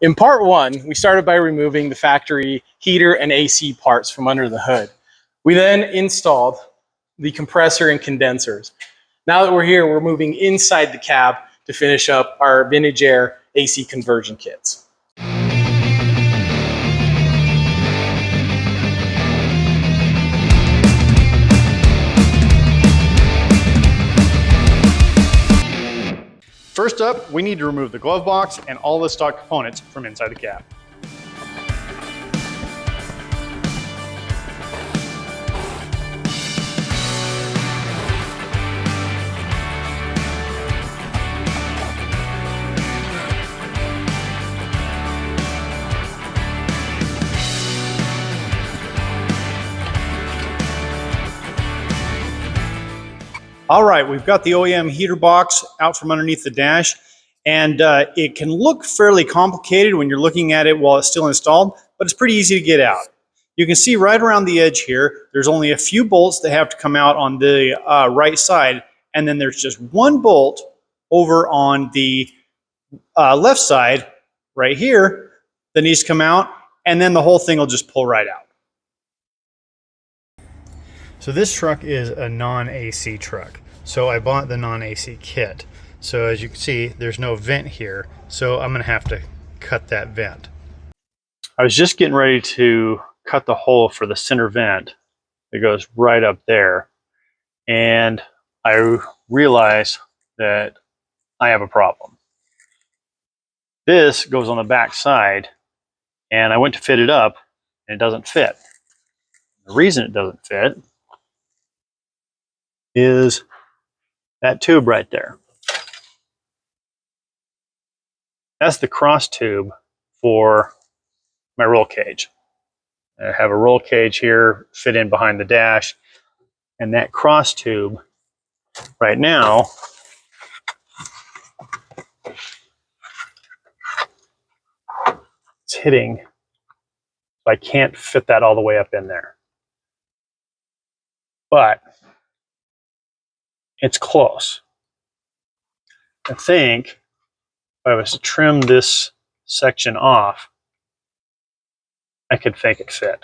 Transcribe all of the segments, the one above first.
In part one, we started by removing the factory heater and AC parts from under the hood. We then installed the compressor and condensers. Now that we're here, we're moving inside the cab to finish up our vintage air AC conversion kits. First up, we need to remove the glove box and all the stock components from inside the cab. All right, we've got the OEM heater box out from underneath the dash, and it can look fairly complicated when you're looking at it while it's still installed, but it's pretty easy to get out. You can see right around the edge here, there's only a few bolts that have to come out on the right side, and then there's just one bolt over on the left side right here that needs to come out, and then the whole thing will just pull right out. So this truck is a non-AC truck. So I bought the non-AC kit. So as you can see, there's no vent here. So I'm gonna have to cut that vent. I was just getting ready to cut the hole for the center vent that goes right up there. And I realized that I have a problem. This goes on the back side, and I went to fit it up and it doesn't fit. The reason it doesn't fit is that tube right there. That's the cross tube for my roll cage. I have a roll cage here fit in behind the dash, and that cross tube right now it's hitting, so I can't fit that all the way up in there. But it's close. I think if I was to trim this section off, I could make it fit.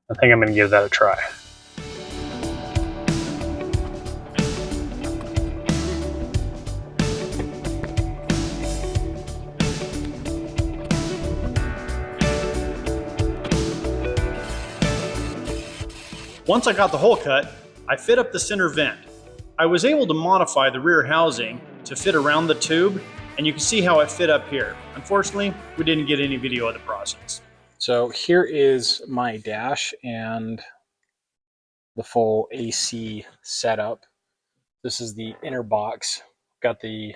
I think I'm going to give that a try. Once I got the hole cut, I fit up the center vent. I was able to modify the rear housing to fit around the tube, and you can see how it fit up here. Unfortunately, we didn't get any video of the process. So here is my dash and the full AC setup. This is the inner box. Got the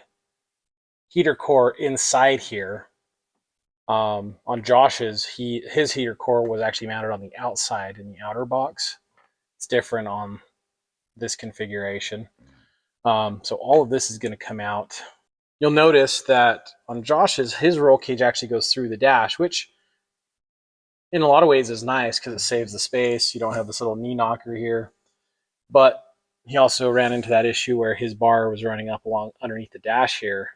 heater core inside here. On Josh's, his heater core was actually mounted on the outside in the outer box. It's different on this configuration. So all of this is going to come out. You'll notice that on Josh's, his roll cage actually goes through the dash, which in a lot of ways is nice because it saves the space. You don't have this little knee knocker here. But he also ran into that issue where his bar was running up along underneath the dash here,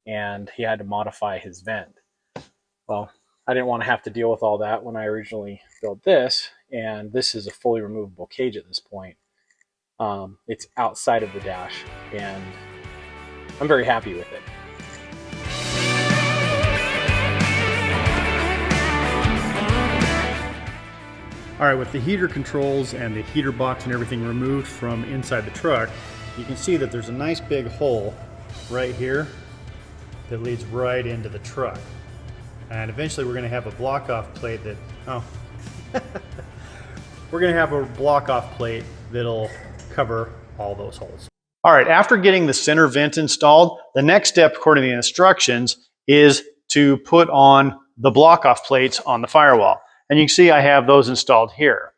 and he had to modify his vent. Well, I didn't want to have to deal with all that when I originally built this, and this is a fully removable cage at this point. It's outside of the dash, and I'm very happy with it. All right, with the heater controls and the heater box and everything removed from inside the truck, you can see that there's a nice big hole right here that leads right into the truck. And eventually we're going to have a block-off plate that, we're going to have a block-off plate that'll cover all those holes. All right, after getting the center vent installed, the next step, according to the instructions, is to put on the block-off plates on the firewall. And you can see I have those installed here.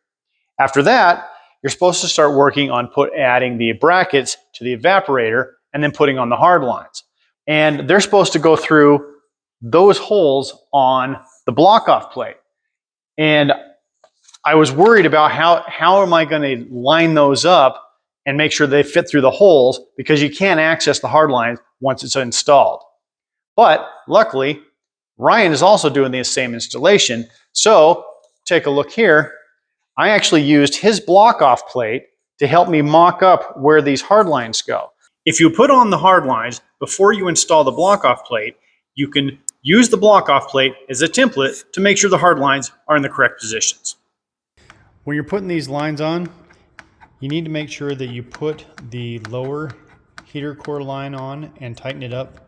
After that, you're supposed to start working on adding the brackets to the evaporator and then putting on the hard lines. And they're supposed to go through those holes on the block-off plate. And I was worried about how am I going to line those up and make sure they fit through the holes, because you can't access the hard lines once it's installed. But luckily, Ryan is also doing the same installation. So take a look here. I actually used his block-off plate to help me mock up where these hard lines go. If you put on the hard lines before you install the block-off plate, you can use the block-off plate as a template to make sure the hard lines are in the correct positions. When you're putting these lines on, you need to make sure that you put the lower heater core line on and tighten it up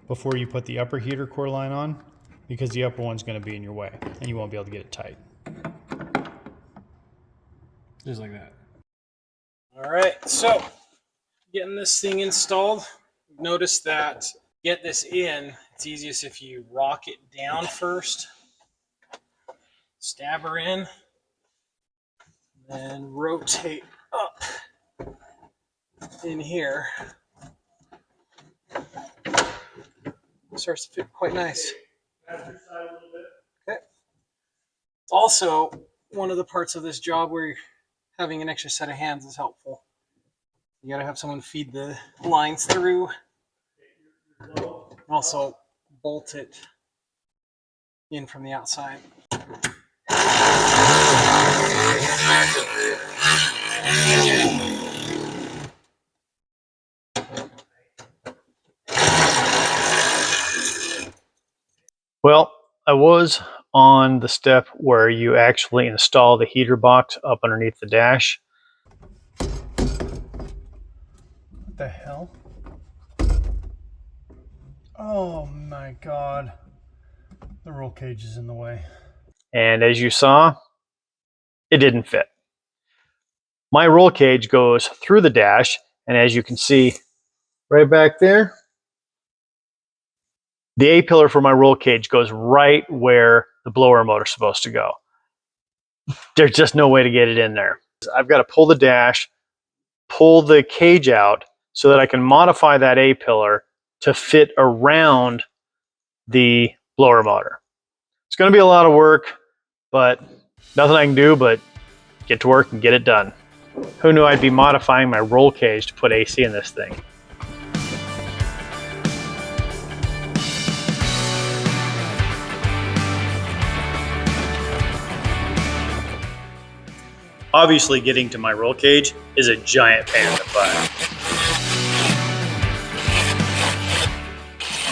before you put the upper heater core line on, because the upper one's going to be in your way and you won't be able to get it tight. Just like that. All right, so getting this thing installed. Notice that get this in, it's easiest if you rock it down first, stab her in, then rotate up in here. Starts to fit quite nice. Okay. Also, one of the parts of this job where having an extra set of hands is helpful. You gotta have someone feed the lines through. Also bolt it in from the outside. Well, I was on the step where you actually install the heater box up underneath the dash. What the hell? Oh my God. The roll cage is in the way. And as you saw, it didn't fit. My roll cage goes through the dash, and as you can see right back there, the A-pillar for my roll cage goes right where the blower motor is supposed to go. There's just no way to get it in there. I've got to pull the dash, pull the cage out so that I can modify that A-pillar to fit around the blower motor. It's going to be a lot of work, but nothing I can do but get to work and get it done. Who knew I'd be modifying my roll cage to put AC in this thing? Obviously, getting to my roll cage is a giant pain in the butt.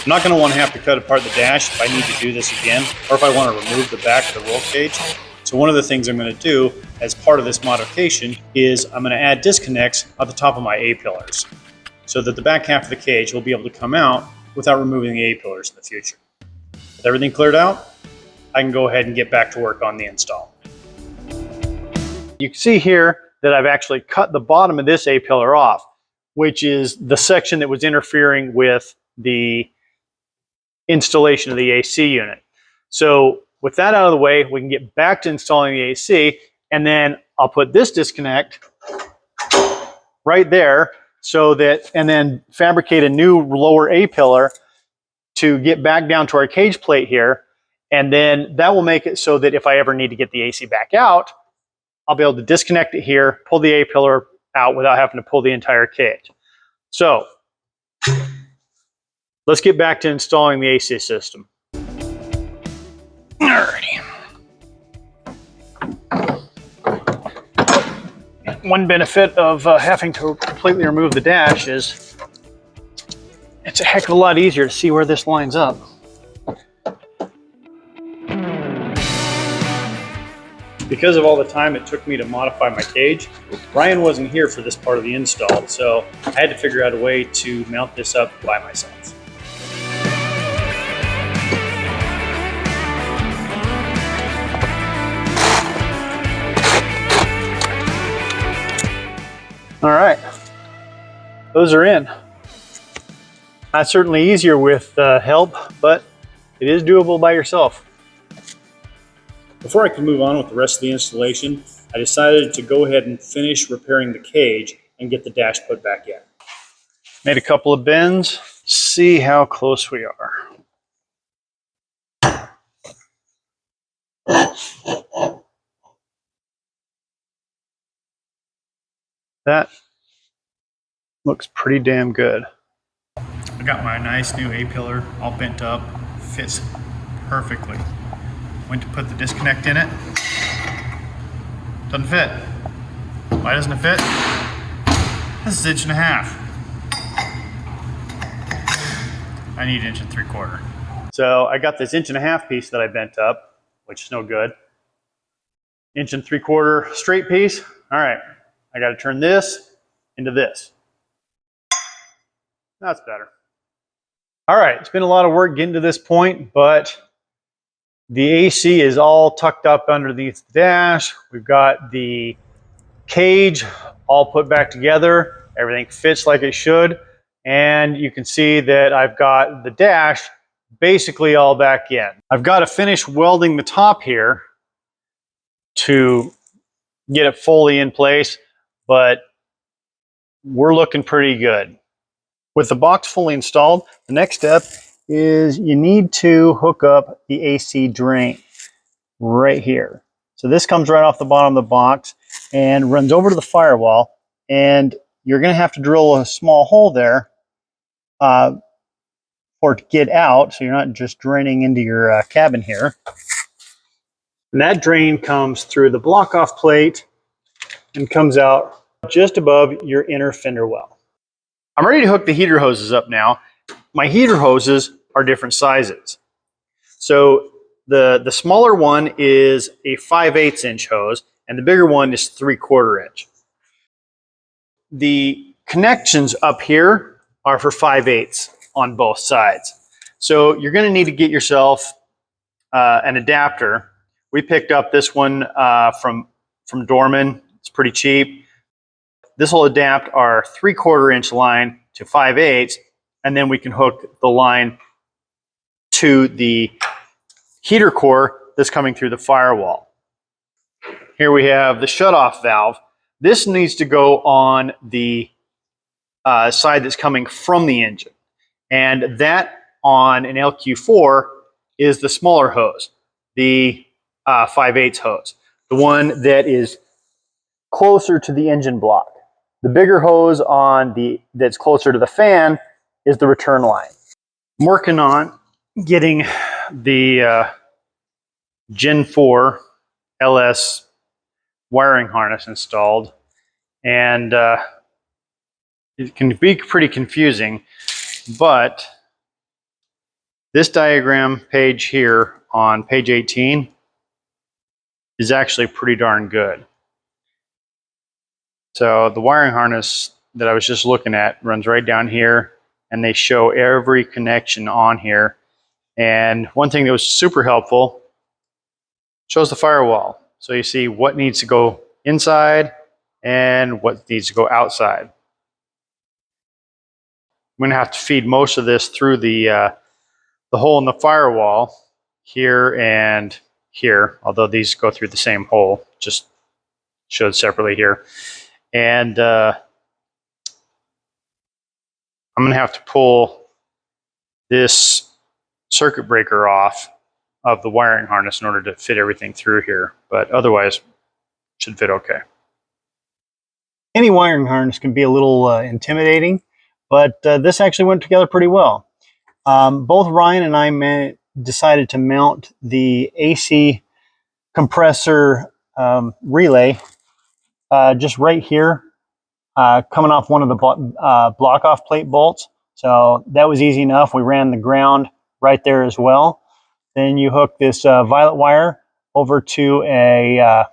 I'm not going to want to have to cut apart the dash if I need to do this again, or if I want to remove the back of the roll cage. So one of the things I'm going to do as part of this modification is I'm going to add disconnects at the top of my A-pillars so that the back half of the cage will be able to come out without removing the A-pillars in the future. With everything cleared out, I can go ahead and get back to work on the install. You can see here that I've actually cut the bottom of this A-pillar off, which is the section that was interfering with the installation of the AC unit. So with that out of the way, we can get back to installing the AC, and then I'll put this disconnect right there so that, and then fabricate a new lower A-pillar to get back down to our cage plate here. And then that will make it so that if I ever need to get the AC back out, I'll be able to disconnect it here, pull the A-pillar out without having to pull the entire cage. So let's get back to installing the AC system. Alrighty. One benefit of having to completely remove the dash is it's a heck of a lot easier to see where this lines up. Because of all the time it took me to modify my cage, Ryan wasn't here for this part of the install, so I had to figure out a way to mount this up by myself. All right, those are in. Not certainly easier with help, but it is doable by yourself. Before I could move on with the rest of the installation, I decided to go ahead and finish repairing the cage and get the dash put back in. Made a couple of bends, see how close we are. That looks pretty damn good. I got my nice new A-pillar all bent up, fits perfectly. Went to put the disconnect in it. Doesn't fit. Why doesn't it fit? This is 1.5 inches. I need 1.75 inches. So I got this 1.5 inch piece that I bent up, which is no good. 1.75 inch straight piece. All right, I got to turn this into this. That's better. All right, it's been a lot of work getting to this point, but the AC is all tucked up underneath the dash. We've got the cage all put back together. Everything fits like it should. And you can see that I've got the dash basically all back in. I've got to finish welding the top here to get it fully in place, but we're looking pretty good. With the box fully installed, the next step is you need to hook up the AC drain right here. So this comes right off the bottom of the box and runs over to the firewall, and you're going to have to drill a small hole there for it to get out, so you're not just draining into your cabin here. And that drain comes through the block-off plate and comes out just above your inner fender well. I'm ready to hook the heater hoses up now. My heater hoses are different sizes. So the smaller one is a 5/8 inch hose, and the bigger one is 3/4 inch. The connections up here are for 5/8 on both sides. So you're going to need to get yourself an adapter. We picked up this one from Dorman. It's pretty cheap. This will adapt our 3/4 inch line to 5/8, and then we can hook the line to the heater core that's coming through the firewall. Here we have the shutoff valve. This needs to go on the side that's coming from the engine. And that on an LQ4 is the smaller hose, the 5/8 hose, the one that is closer to the engine block. The bigger hose that's closer to the fan is the return line. I'm working on getting the Gen 4 LS wiring harness installed, and it can be pretty confusing, but this diagram page here on page 18 is actually pretty darn good. So the wiring harness that I was just looking at runs right down here, and they show every connection on here. And one thing that was super helpful, shows the firewall. So you see what needs to go inside and what needs to go outside. I'm going to have to feed most of this through the hole in the firewall here and here, although these go through the same hole, just showed separately here. And I'm going to have to pull this circuit breaker off of the wiring harness in order to fit everything through here, but otherwise should fit okay. Any wiring harness can be a little intimidating, but this actually went together pretty well. Both Ryan and I decided to mount the AC compressor relay just right here, coming off one of the block-off plate bolts. So that was easy enough. We ran the ground right there as well. Then you hook this violet wire over to a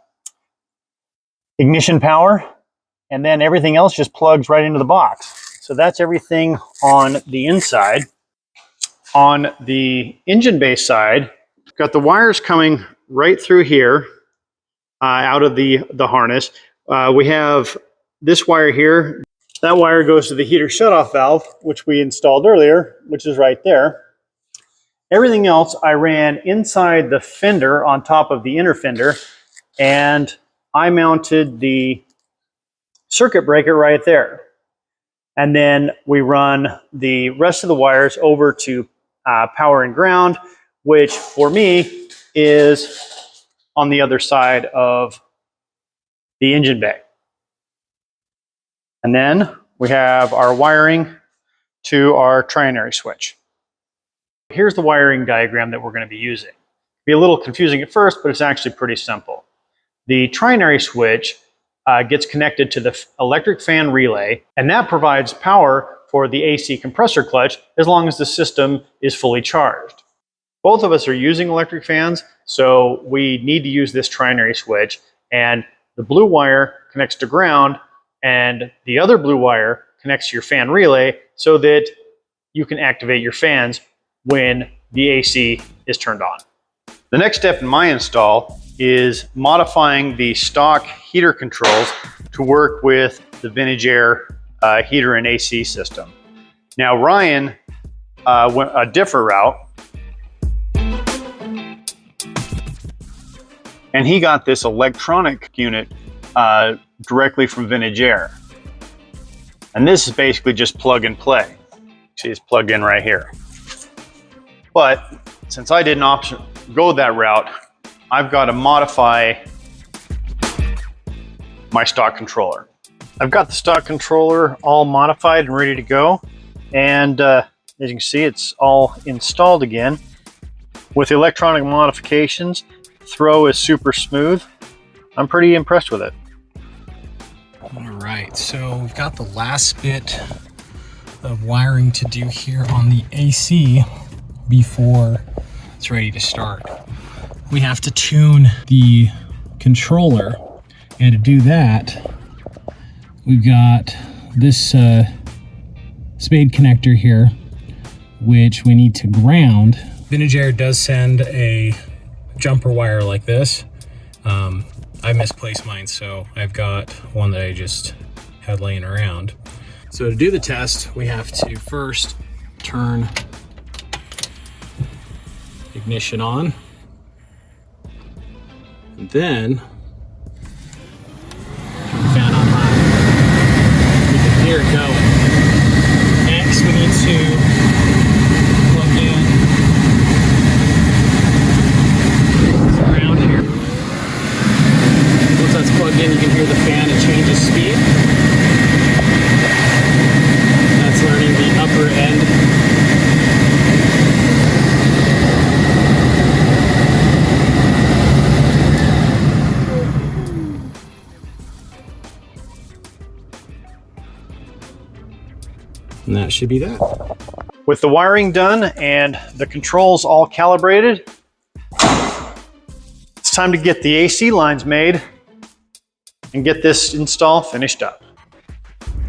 ignition power, and then everything else just plugs right into the box. So that's everything on the inside. On the engine bay side, got the wires coming right through here out of the harness. We have this wire here. That wire goes to the heater shutoff valve, which we installed earlier, which is right there. Everything else I ran inside the fender on top of the inner fender, and I mounted the circuit breaker right there. And then we run the rest of the wires over to power and ground, which for me is on the other side of the engine bay. And then we have our wiring to our trinary switch. Here's the wiring diagram that we're going to be using. It'll be a little confusing at first, but it's actually pretty simple. The trinary switch gets connected to the electric fan relay, and that provides power for the AC compressor clutch as long as the system is fully charged. Both of us are using electric fans, so we need to use this trinary switch, and the blue wire connects to ground, and the other blue wire connects to your fan relay so that you can activate your fans when the AC is turned on. The next step in my install is modifying the stock heater controls to work with the Vintage Air heater and AC system. Now Ryan went a different route, and he got this electronic unit directly from Vintage Air. And this is basically just plug and play. See, it's plugged in right here. But since I didn't go that route, I've got to modify my stock controller. I've got the stock controller all modified and ready to go. And as you can see, it's all installed again. With the electronic modifications, throw is super smooth. I'm pretty impressed with it. All right, so we've got the last bit of wiring to do here on the AC before it's ready to start. We have to tune the controller, and to do that, we've got this spade connector here, which we need to ground. Vintage Air does send a jumper wire like this. I misplaced mine, so I've got one that I just had laying around. So to do the test, we have to first turn ignition on, and then turn the fan on high. We can hear it going. Next, we need to plug in around here. Once that's plugged in, you can hear the fan, it changes speed. That's learning the upper end. And that should be that. With the wiring done and the controls all calibrated, it's time to get the AC lines made and get this install finished up.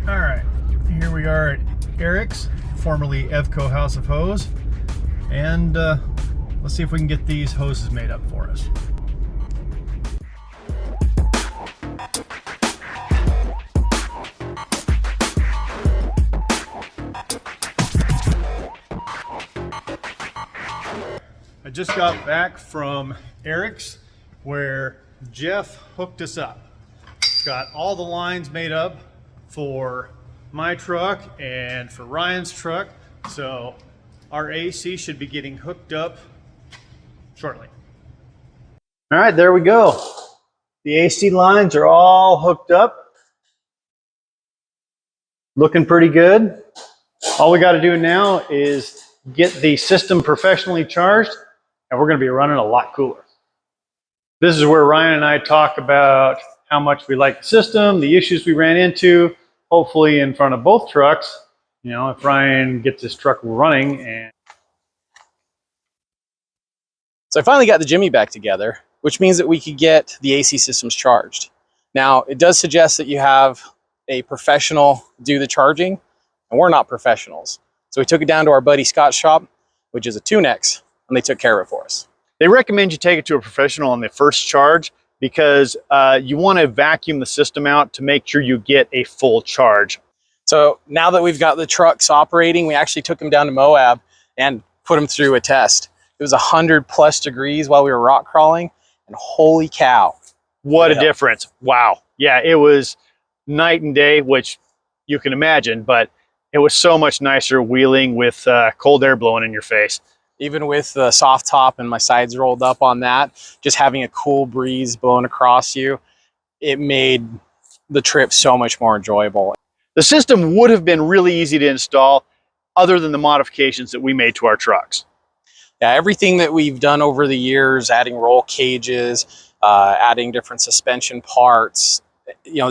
All right, here we are at Eric's, formerly Evco House of Hose, and let's see if we can get these hoses made up for us. I just got back from Eric's where Jeff hooked us up. Got all the lines made up for my truck and for Ryan's truck. So our AC should be getting hooked up shortly. All right, there we go. The AC lines are all hooked up. Looking pretty good. All we got to do now is get the system professionally charged, and we're going to be running a lot cooler. This is where Ryan and I talk about how much we like the system, the issues we ran into, hopefully in front of both trucks. You know, if Ryan gets his truck running. And so I finally got the Jimmy back together, which means that we could get the AC systems charged. Now, it does suggest that you have a professional do the charging, and we're not professionals. So we took it down to our buddy Scott's shop, which is a Tunex, and they took care of it for us. They recommend you take it to a professional on the first charge because you want to vacuum the system out to make sure you get a full charge. So now that we've got the trucks operating, we actually took them down to Moab and put them through a test. It was 100+ degrees while we were rock crawling, and holy cow. What a difference. Wow. Yeah, it was night and day, which you can imagine, but it was so much nicer wheeling with cold air blowing in your face. Even with the soft top and my sides rolled up on that, just having a cool breeze blowing across you, it made the trip so much more enjoyable. The system would have been really easy to install other than the modifications that we made to our trucks. yeah, everything that we've done over the years, adding roll cages, adding different suspension parts,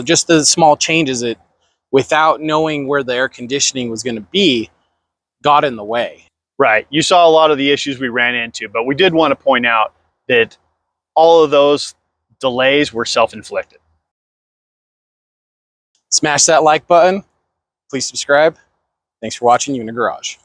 just the small changes that, without knowing where the air conditioning was going to be, got in the way. Right. You saw a lot of the issues we ran into, but we did want to point out that all of those delays were self-inflicted. Smash that like button. Please subscribe. Thanks for watching You in the Garage.